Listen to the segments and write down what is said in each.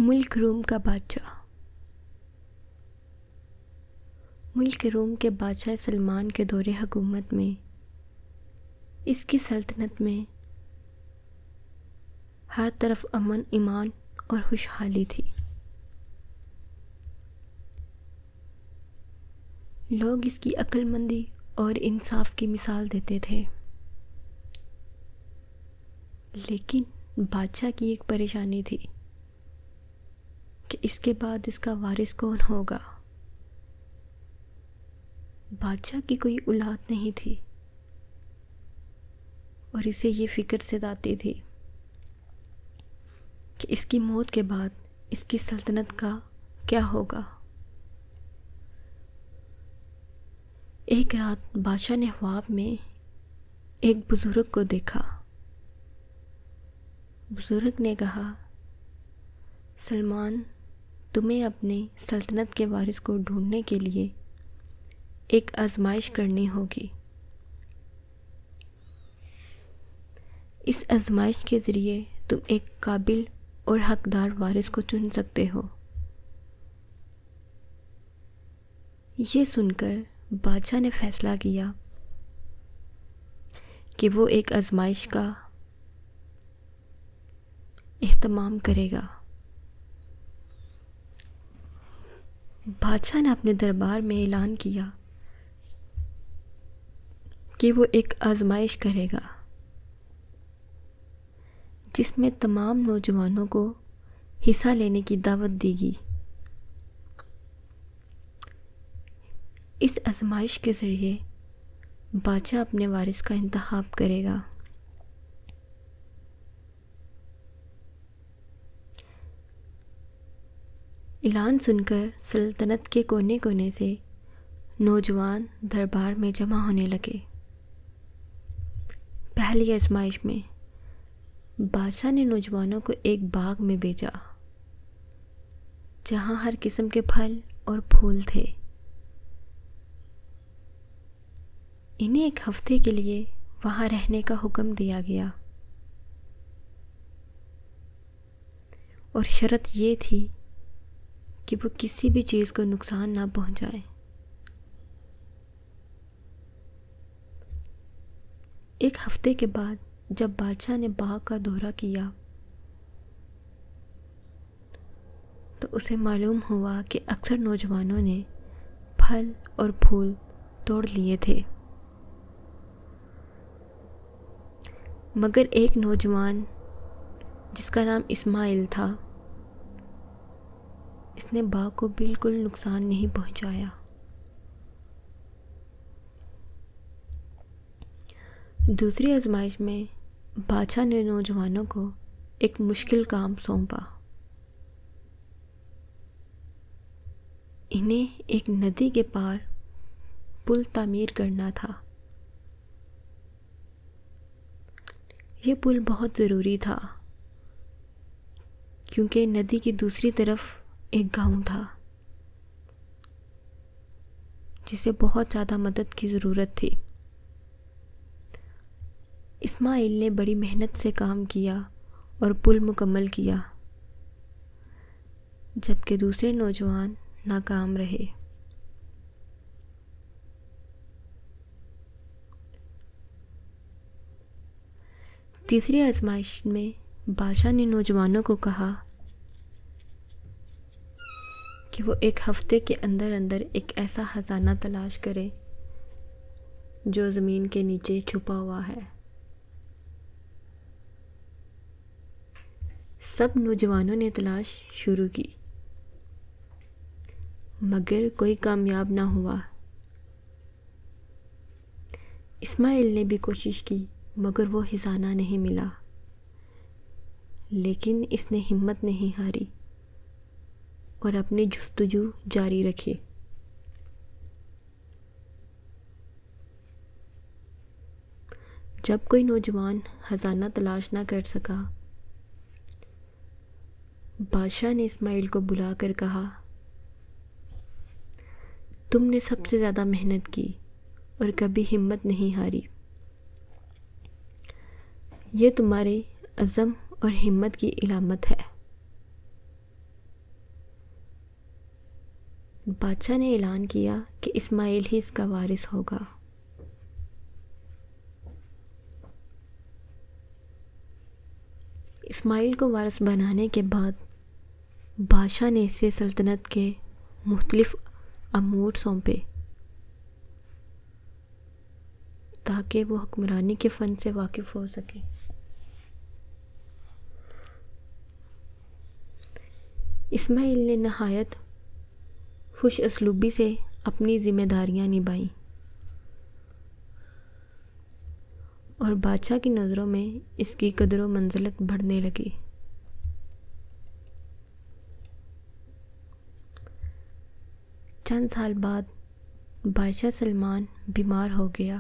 ملک روم کا بادشاہ۔ ملک روم کے بادشاہ سلمان کے دور حکومت میں اس کی سلطنت میں ہر طرف امن، ایمان اور خوشحالی تھی۔ لوگ اس کی عقل مندی اور انصاف کی مثال دیتے تھے، لیکن بادشاہ کی ایک پریشانی تھی کہ اس کے بعد اس کا وارث کون ہوگا۔ بادشاہ کی کوئی اولاد نہیں تھی اور اسے یہ فکر ستاتی تھی کہ اس کی موت کے بعد اس کی سلطنت کا کیا ہوگا۔ ایک رات بادشاہ نے خواب میں ایک بزرگ کو دیکھا۔ بزرگ نے کہا، سلمان، تمہیں اپنے سلطنت کے وارث کو ڈھونڈنے کے لیے ایک آزمائش کرنی ہوگی۔ اس آزمائش کے ذریعے تم ایک قابل اور حقدار وارث کو چن سکتے ہو۔ یہ سن کر بادشاہ نے فیصلہ کیا کہ وہ ایک آزمائش کا اہتمام کرے گا۔ بادشاہ نے اپنے دربار میں اعلان کیا کہ وہ ایک آزمائش کرے گا جس میں تمام نوجوانوں کو حصہ لینے کی دعوت دی گئی۔ اس آزمائش کے ذریعے بادشاہ اپنے وارث کا انتخاب کرے گا۔ اعلان سن کر سلطنت کے کونے کونے سے نوجوان دربار میں جمع ہونے لگے۔ پہلی آزمائش میں بادشاہ نے نوجوانوں کو ایک باغ میں بھیجا جہاں ہر قسم کے پھل اور پھول تھے۔ انہیں ایک ہفتے کے لیے وہاں رہنے کا حکم دیا گیا اور شرط یہ تھی کہ وہ کسی بھی چیز کو نقصان نہ پہنچائیں۔ ایک ہفتے کے بعد جب بادشاہ نے باغ کا دورہ کیا تو اسے معلوم ہوا کہ اکثر نوجوانوں نے پھل اور پھول توڑ لیے تھے، مگر ایک نوجوان جس کا نام اسماعیل تھا، اس نے باغ کو بالکل نقصان نہیں پہنچایا۔ دوسری آزمائش میں بادشاہ نے نوجوانوں کو ایک مشکل کام سونپا۔ انہیں ایک ندی کے پار پل تعمیر کرنا تھا۔ یہ پل بہت ضروری تھا کیونکہ ندی کی دوسری طرف ایک گاؤں تھا جسے بہت زیادہ مدد کی ضرورت تھی۔ اسماعیل نے بڑی محنت سے کام کیا اور پل مکمل کیا، جبکہ دوسرے نوجوان ناکام رہے۔ تیسری آزمائش میں بادشاہ نے نوجوانوں کو کہا کہ وہ ایک ہفتے کے اندر اندر ایک ایسا خزانہ تلاش کرے جو زمین کے نیچے چھپا ہوا ہے۔ سب نوجوانوں نے تلاش شروع کی مگر کوئی کامیاب نہ ہوا۔ اسماعیل نے بھی کوشش کی مگر وہ خزانہ نہیں ملا، لیکن اس نے ہمت نہیں ہاری اور اپنی جستجو جاری رکھی۔ جب کوئی نوجوان خزانہ تلاش نہ کر سکا، بادشاہ نے اسماعیل کو بلا کر کہا، تم نے سب سے زیادہ محنت کی اور کبھی ہمت نہیں ہاری۔ یہ تمہارے عزم اور ہمت کی علامت ہے۔ بادشاہ نے اعلان کیا کہ اسماعیل ہی اس کا وارث ہوگا۔ اسماعیل کو وارث بنانے کے بعد بادشاہ نے اسے سلطنت کے مختلف امور سونپے تاکہ وہ حکمرانی کے فن سے واقف ہو سکے۔ اسماعیل نے نہایت خوش اسلوبی سے اپنی ذمہ داریاں نبھائیں اور بادشاہ کی نظروں میں اس کی قدر و منزلت بڑھنے لگی۔ چند سال بعد بادشاہ سلمان بیمار ہو گیا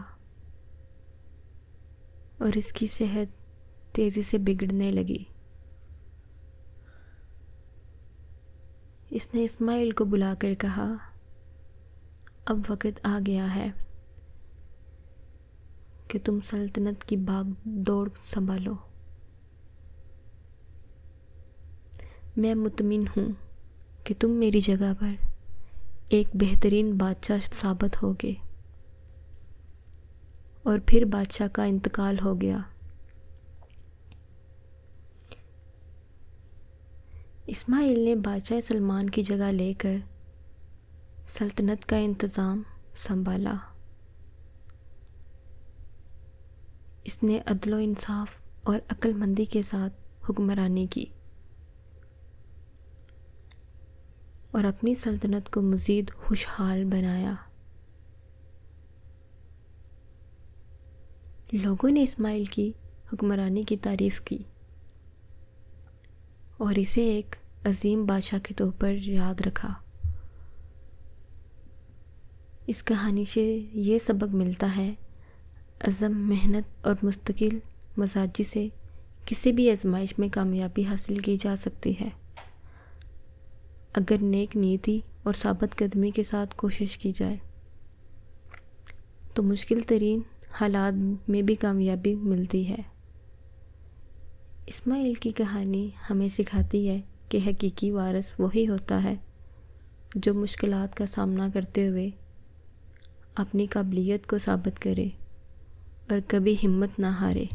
اور اس کی صحت تیزی سے بگڑنے لگی۔ اس نے اسماعیل کو بلا کر کہا، اب وقت آ گیا ہے کہ تم سلطنت کی بھاگ دوڑ سنبھالو۔ میں مطمئن ہوں کہ تم میری جگہ پر ایک بہترین بادشاہ ثابت ہوگے۔ اور پھر بادشاہ کا انتقال ہو گیا۔ اسماعیل نے بادشاہ سلمان کی جگہ لے کر سلطنت کا انتظام سنبھالا۔ اس نے عدل و انصاف اور عقل مندی کے ساتھ حکمرانی کی اور اپنی سلطنت کو مزید خوشحال بنایا۔ لوگوں نے اسماعیل کی حکمرانی کی تعریف کی اور اسے ایک عظیم بادشاہ کے طور پر یاد رکھا۔ اس کہانی سے یہ سبق ملتا ہے، عزم، محنت اور مستقل مزاجی سے کسی بھی آزمائش میں کامیابی حاصل کی جا سکتی ہے، اگر نیک نیتی اور ثابت قدمی کے ساتھ کوشش کی جائے تو مشکل ترین حالات میں بھی کامیابی ملتی ہے۔ اسماعیل کی کہانی ہمیں سکھاتی ہے کہ حقیقی وارث وہی ہوتا ہے جو مشکلات کا سامنا کرتے ہوئے اپنی قابلیت کو ثابت کرے اور کبھی ہمت نہ ہارے۔